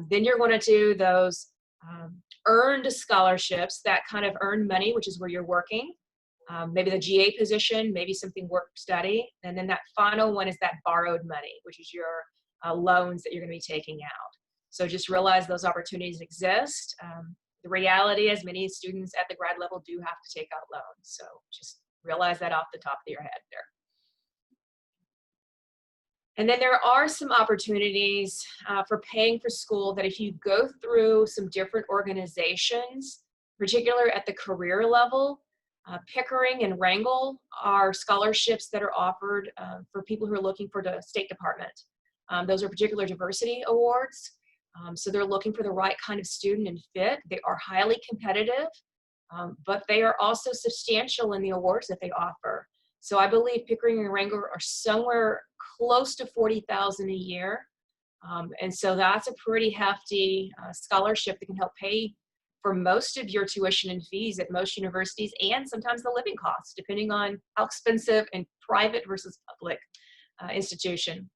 Then you're going to do those earned scholarships that kind of earn money, which is where you're working. Maybe the GA position, maybe something work study. And then that final one is that borrowed money, which is your loans that you're going to be taking out. So just realize those opportunities exist. The reality is many students at the grad level do have to take out loans. So just realize that off the top of your head there. And then there are some opportunities for paying for school that if you go through some different organizations, particularly at the career level, Pickering and Wrangell are scholarships that are offered for people who are looking for the State Department. Those are particular diversity awards. So they're looking for the right kind of student and fit. They are highly competitive, but they are also substantial in the awards that they offer. So I believe Pickering and Wrangell are somewhere close to $40,000 a year. And so that's a pretty hefty scholarship that can help pay for most of your tuition and fees at most universities, and sometimes the living costs, depending on how expensive and private versus public institution.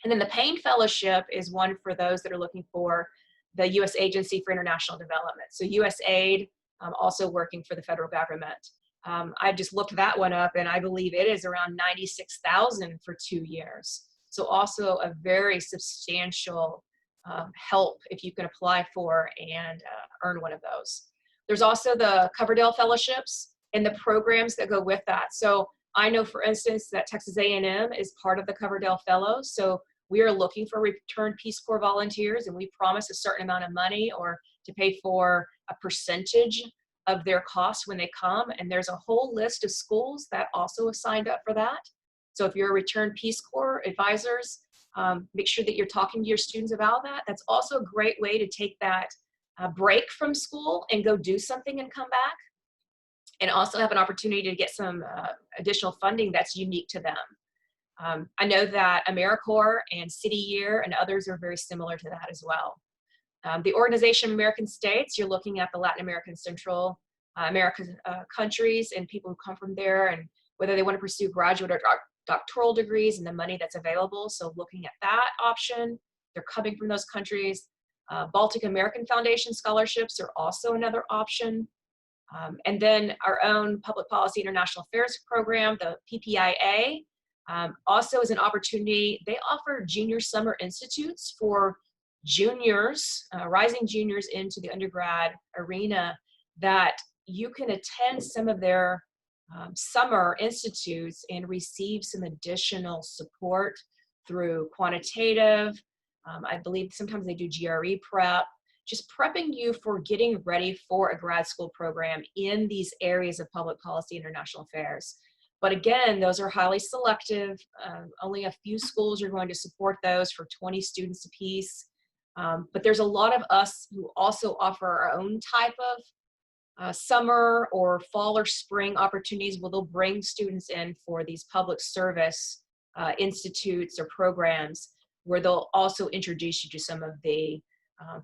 And then the Payne Fellowship is one for those that are looking for the U.S. Agency for International Development. So USAID, also working for the federal government. I just looked that one up, and I believe it is around $96,000 for 2 years. So also a very substantial help if you can apply for and earn one of those. There's also the Coverdell Fellowships and the programs that go with that. So I know, for instance, that Texas A&M is part of the Coverdell Fellows. So we are looking for returned Peace Corps volunteers, and we promise a certain amount of money or to pay for a percentage of their costs when they come. And there's a whole list of schools that also have signed up for that. So if you're a returned Peace Corps advisors, make sure that you're talking to your students about that. That's also a great way to take that break from school and go do something and come back, and also have an opportunity to get some additional funding that's unique to them. I know that AmeriCorps and City Year and others are very similar to that as well. The Organization of American States, you're looking at the Latin American, Central American countries and people who come from there, and whether they want to pursue graduate or doctoral degrees and the money that's available. So looking at that option, they're coming from those countries. Baltic American Foundation scholarships are also another option. And then our own Public Policy International Affairs program, the PPIA, also is an opportunity. They offer junior summer institutes for juniors, rising juniors into the undergrad arena, that you can attend some of their summer institutes and receive some additional support through quantitative. I believe sometimes they do GRE prep, just prepping you for getting ready for a grad school program in these areas of public policy, international affairs. But again, those are highly selective. Only a few schools are going to support those for 20 students apiece. But there's a lot of us who also offer our own type of summer or fall or spring opportunities where they'll bring students in for these public service institutes or programs, where they'll also introduce you to some of the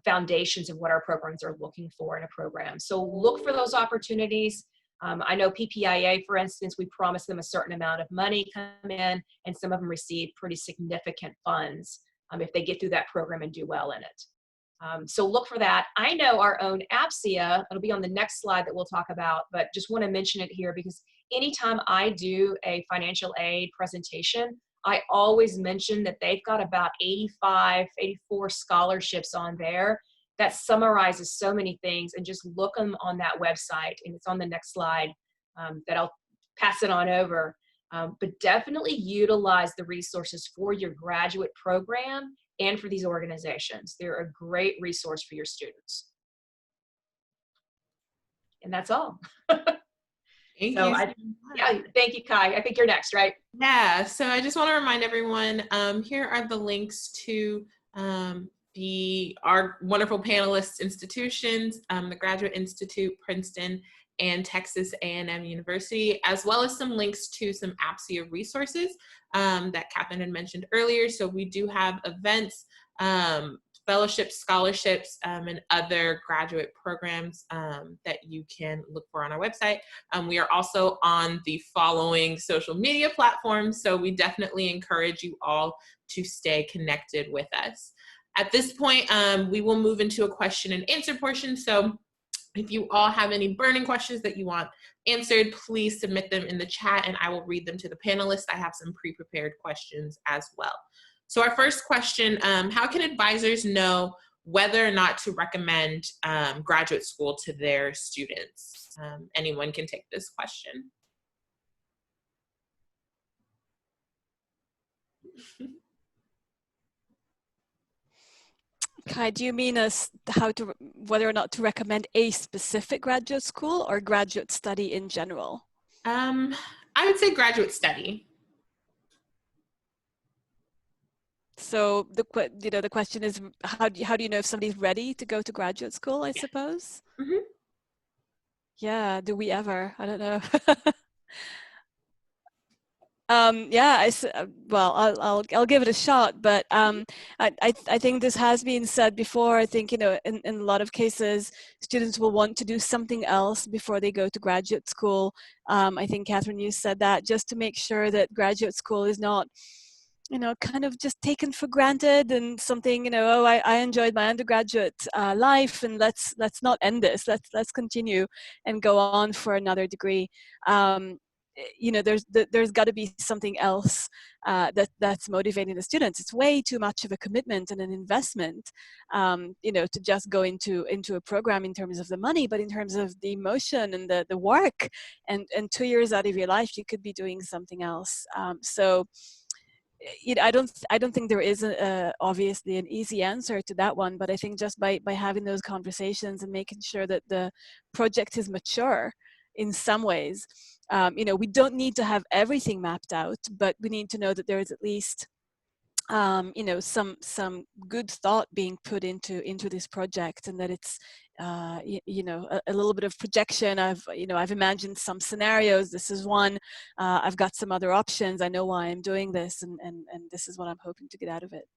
foundations of what our programs are looking for in a program. So look for those opportunities. I know PPIA, for instance, we promise them a certain amount of money come in, and some of them receive pretty significant funds if they get through that program and do well in it. So look for that. I know our own APSIA, it'll be on the next slide that we'll talk about, but just want to mention it here because anytime I do a financial aid presentation, I always mention that they've got about 85, 84 scholarships on there that summarizes so many things, and just look them on that website, and it's on the next slide that I'll pass it on over. But definitely utilize the resources for your graduate program and for these organizations. They're a great resource for your students. And that's all. Thank So you so yeah, thank you, Kai. I think you're next, right? Yeah, so I just want to remind everyone, here are the links to our wonderful panelists' institutions, the Graduate Institute, Princeton, and Texas A&M University, as well as some links to some APSIA resources that Catherine had mentioned earlier. So we do have events, fellowships, scholarships, and other graduate programs that you can look for on our website. We are also on the following social media platforms, so we definitely encourage you all to stay connected with us. At this point, we will move into a question and answer portion. So if you all have any burning questions that you want answered, please submit them in the chat and I will read them to the panelists. I have some pre-prepared questions as well. So our first question, how can advisors know whether or not to recommend graduate school to their students? Anyone can take this question. Kai, do you mean whether or not to recommend a specific graduate school or graduate study in general? I would say graduate study. So the question is, how do you know if somebody's ready to go to graduate school, I suppose? Mm-hmm. Yeah, do we ever? I don't know. Yeah, well, I'll give it a shot, but I think this has been said before. I think, in a lot of cases, students will want to do something else before they go to graduate school. I think, Catherine, you said that, just to make sure that graduate school is not, kind of just taken for granted and something, oh, I enjoyed my undergraduate life, and let's not end this. Let's continue and go on for another degree. There's got to be something else that's motivating the students. It's way too much of a commitment and an investment, to just go into a program in terms of the money, but in terms of the emotion and the work, and 2 years out of your life, you could be doing something else. So I don't think there is obviously an easy answer to that one, but I think just by having those conversations and making sure that the project is mature in some ways, we don't need to have everything mapped out, but we need to know that there is at least some good thought being put into this project, and that it's a little bit of projection. I've imagined some scenarios. This is one. I've got some other options. I know why I'm doing this, and this is what I'm hoping to get out of it.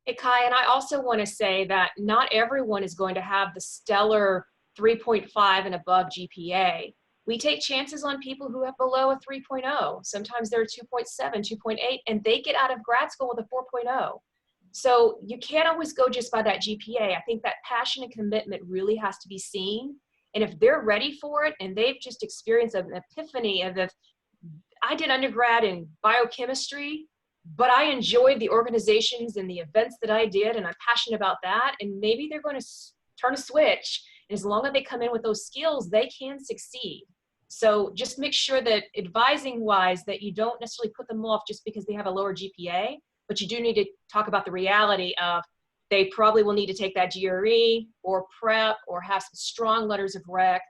Hey, Kai, and I also want to say that not everyone is going to have the stellar 3.5 and above GPA. We take chances on people who have below a 3.0. Sometimes they're 2.7, 2.8, and they get out of grad school with a 4.0. So you can't always go just by that GPA. I think that passion and commitment really has to be seen. And if they're ready for it and they've just experienced an epiphany of I did undergrad in biochemistry, but I enjoyed the organizations and the events that I did, and I'm passionate about that, and maybe they're going to turn a switch. And as long as they come in with those skills, they can succeed. So just make sure that advising wise that you don't necessarily put them off just because they have a lower GPA, but you do need to talk about the reality of they probably will need to take that GRE or prep or have some strong letters of rec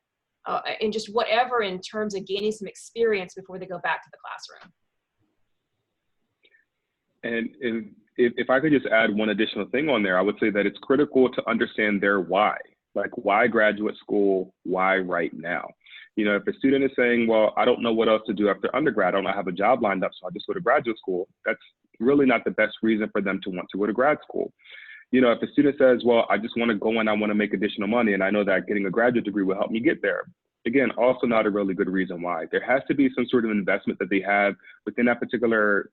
and just whatever in terms of gaining some experience before they go back to the classroom. And if I could just add one additional thing on there, I would say that it's critical to understand their why. Like, why graduate school? Why right now? If a student is saying, well, I don't know what else to do after undergrad, I don't have a job lined up, so I'll just go to graduate school, that's really not the best reason for them to want to go to grad school. If a student says, well, I just want to go and I want to make additional money, and I know that getting a graduate degree will help me get there. Again, also not a really good reason why. There has to be some sort of investment that they have within that particular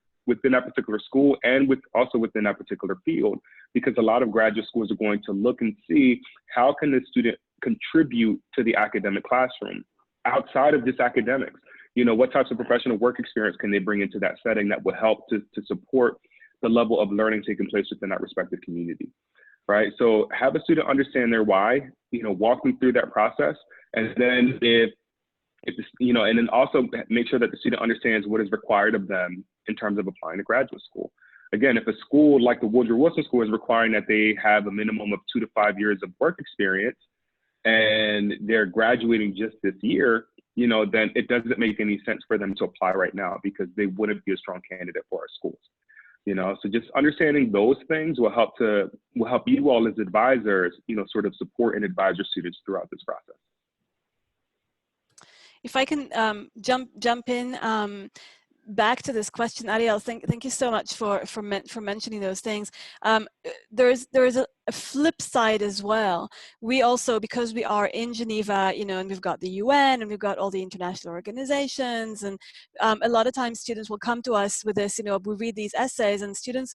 school and also within that particular field, because a lot of graduate schools are going to look and see how can the student contribute to the academic classroom outside of just academics. What types of professional work experience can they bring into that setting that will help to support the level of learning taking place within that respective community, right? So have a student understand their why, walk them through that process. And then if if this, you know, and then also make sure that the student understands what is required of them in terms of applying to graduate school. Again, if a school like the Woodrow Wilson School is requiring that they have a minimum of 2 to 5 years of work experience, and they're graduating just this year, you know, then it doesn't make any sense for them to apply right now because they wouldn't be a strong candidate for our schools. You know, so just understanding those things will help you all as advisors, you know, sort of support and advise your students throughout this process. If I can jump in back to this question, Ariel, thank you so much for mentioning those things. There is a flip side as well. We also, because we are in Geneva, you know, and we've got the UN and we've got all the international organizations, and a lot of times students will come to us with this, you know, we read these essays, and students,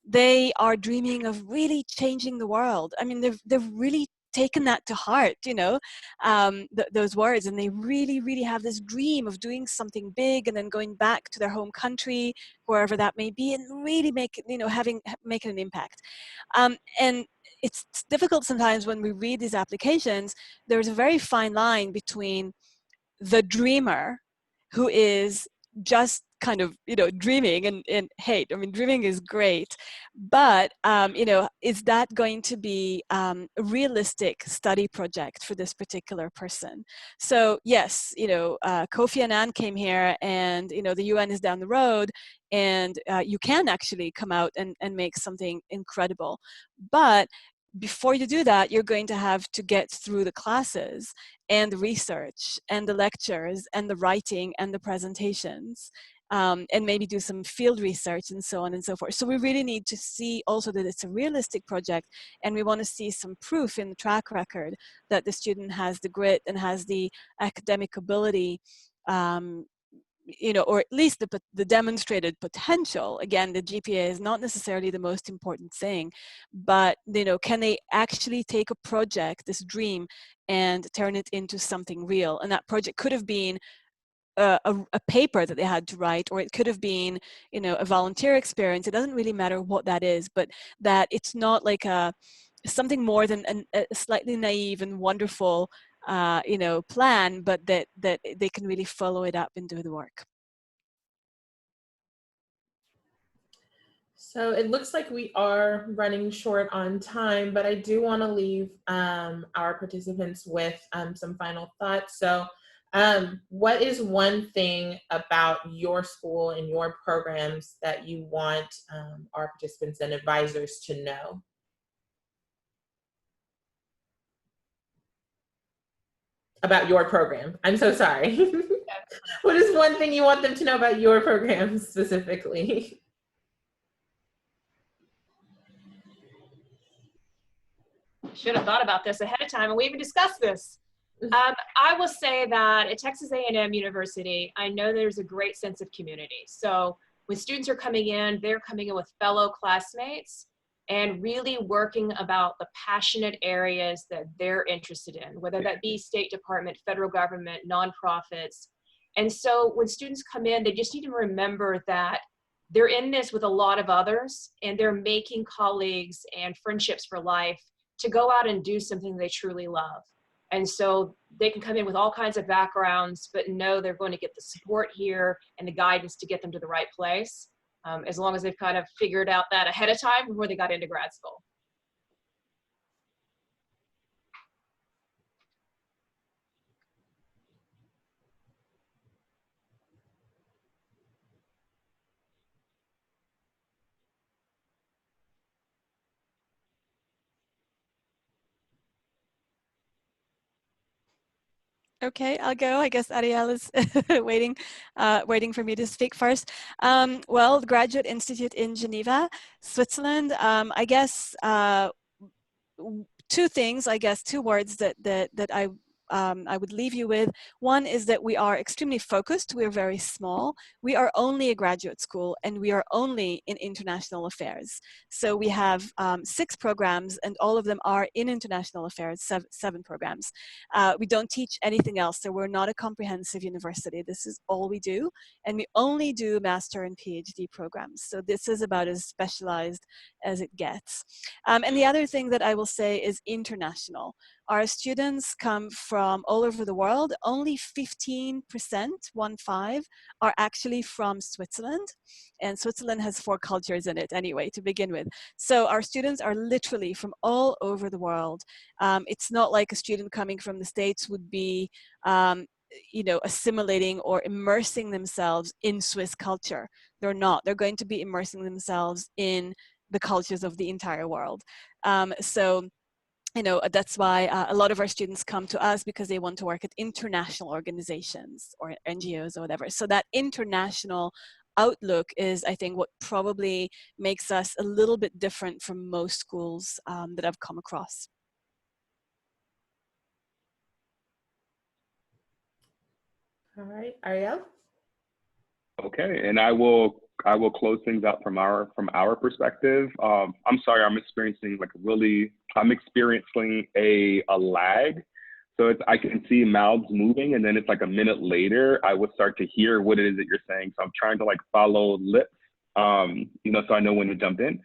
they are dreaming of really changing the world. I mean, they've really taken that to heart, you know, those words, and they really have this dream of doing something big and then going back to their home country, wherever that may be, and really make, you know, making an impact. And it's difficult sometimes when we read these applications. There's a very fine line between the dreamer who is just kind of, you know, dreaming and hey, I mean, dreaming is great, but you know, is that going to be a realistic study project for this particular person? So yes, you know, Kofi Annan came here, and you know, the UN is down the road, and you can actually come out and make something incredible. But before you do that, you're going to have to get through the classes and the research and the lectures and the writing and the presentations, and maybe do some field research and so on and so forth. So we really need to see also that it's a realistic project, and we want to see some proof in the track record that the student has the grit and has the academic ability, you know, or at least the demonstrated potential. Again, the GPA is not necessarily the most important thing, but you know, can they actually take a project, this dream, and turn it into something real? And that project could have been a paper that they had to write, or it could have been, you know, a volunteer experience. It doesn't really matter what that is, but that it's not like something more than a slightly naive and wonderful you know, plan, but that they can really follow it up and do the work. So it looks like we are running short on time, but I do want to leave our participants with some final thoughts. So what is one thing about your school and your programs that you want our participants and advisors to know? About your program. I'm so sorry. What is one thing you want them to know about your program specifically? Should have thought about this ahead of time, and we even discussed this. I will say that at Texas A&M University, I know there's a great sense of community. So when students are coming in, they're coming in with fellow classmates and really working about the passionate areas that they're interested in, whether that be State Department, federal government, nonprofits. And so when students come in, they just need to remember that they're in this with a lot of others, and they're making colleagues and friendships for life to go out and do something they truly love. And so they can come in with all kinds of backgrounds, but know they're going to get the support here and the guidance to get them to the right place, as long as they've kind of figured out that ahead of time before they got into grad school. Okay, I'll go. I guess Ariel is waiting for me to speak first. Well, the Graduate Institute in Geneva, Switzerland. I guess two things. I guess two words that I would leave you with. One is that we are extremely focused. We are very small. We are only a graduate school, and we are only in international affairs. So we have 6 programs, and all of them are in international affairs, 7 programs. We don't teach anything else, so we're not a comprehensive university. This is all we do, and we only do master and PhD programs. So this is about as specialized as it gets. And the other thing that I will say is international. our students come from all over the world. Only 15%, 1-5, are actually from Switzerland. And Switzerland has 4 cultures in it anyway, to begin with. So our students are literally from all over the world. It's not like a student coming from the States would be assimilating or immersing themselves in Swiss culture. They're not. They're going to be immersing themselves in the cultures of the entire world. So that's why a lot of our students come to us, because they want to work at international organizations or NGOs or whatever. So that international outlook is, I think, what probably makes us a little bit different from most schools that I've come across. All right, Ariel? Okay, and I will close things out from our perspective. I'm sorry, I'm experiencing a lag. So I can see mouths moving, and then it's like a minute later, I would start to hear what it is that you're saying. So I'm trying to follow lips, so I know when to jump in.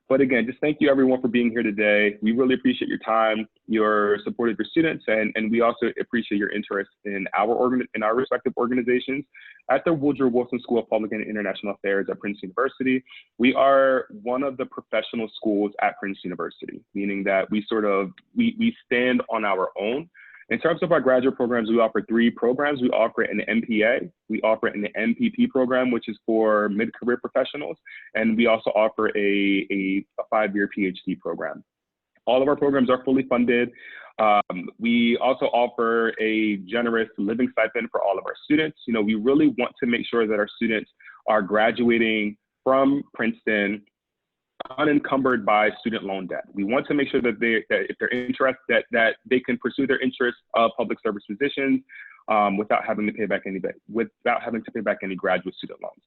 But again, just thank you everyone for being here today. We really appreciate your time, your support of your students, and we also appreciate your interest in our respective organizations. At the Woodrow Wilson School of Public and International Affairs at Princeton University, we are one of the professional schools at Princeton University, meaning that we stand on our own. In terms of our graduate programs, we offer 3 programs. We offer an MPA, we offer an MPP program, which is for mid-career professionals, and we also offer a 5-year PhD program. All of our programs are fully funded. We also offer a generous living stipend for all of our students. We really want to make sure that our students are graduating from Princeton unencumbered by student loan debt. We want to make sure that if they're interested, that they can pursue their interests of public service positions without having to pay back any graduate student loans.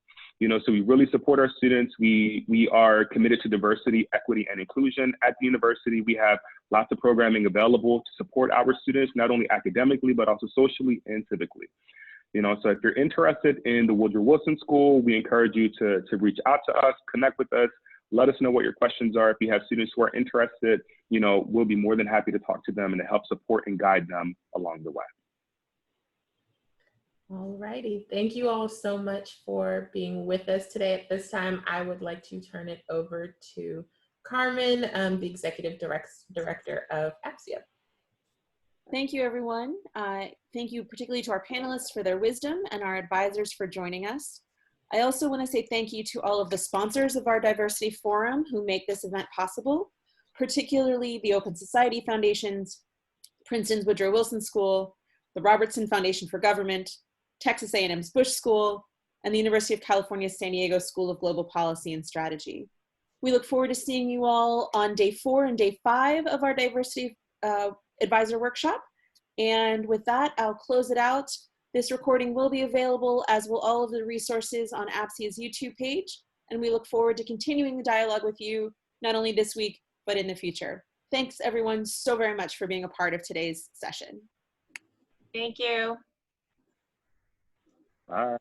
So we really support our students. We are committed to diversity, equity, and inclusion at the university. We have lots of programming available to support our students, not only academically, but also socially and civically. So if you're interested in the Woodrow Wilson School, we encourage you to reach out to us, connect with us. Let us know what your questions are. If you have students who are interested, we'll be more than happy to talk to them and to help support and guide them along the way. All righty. Thank you all so much for being with us today. At this time, I would like to turn it over to Carmen, the Executive Director of APSIA. Thank you, everyone. Thank you particularly to our panelists for their wisdom and our advisors for joining us. I also want to say thank you to all of the sponsors of our Diversity Forum who make this event possible, particularly the Open Society Foundations, Princeton's Woodrow Wilson School, the Robertson Foundation for Government, Texas A&M's Bush School, and the University of California, San Diego School of Global Policy and Strategy. We look forward to seeing you all on day 4 and day 5 of our Diversity Advisor Workshop. And with that, I'll close it out. This recording will be available, as will all of the resources, on APSIA's YouTube page. And we look forward to continuing the dialogue with you, not only this week, but in the future. Thanks everyone so very much for being a part of today's session. Thank you. Bye.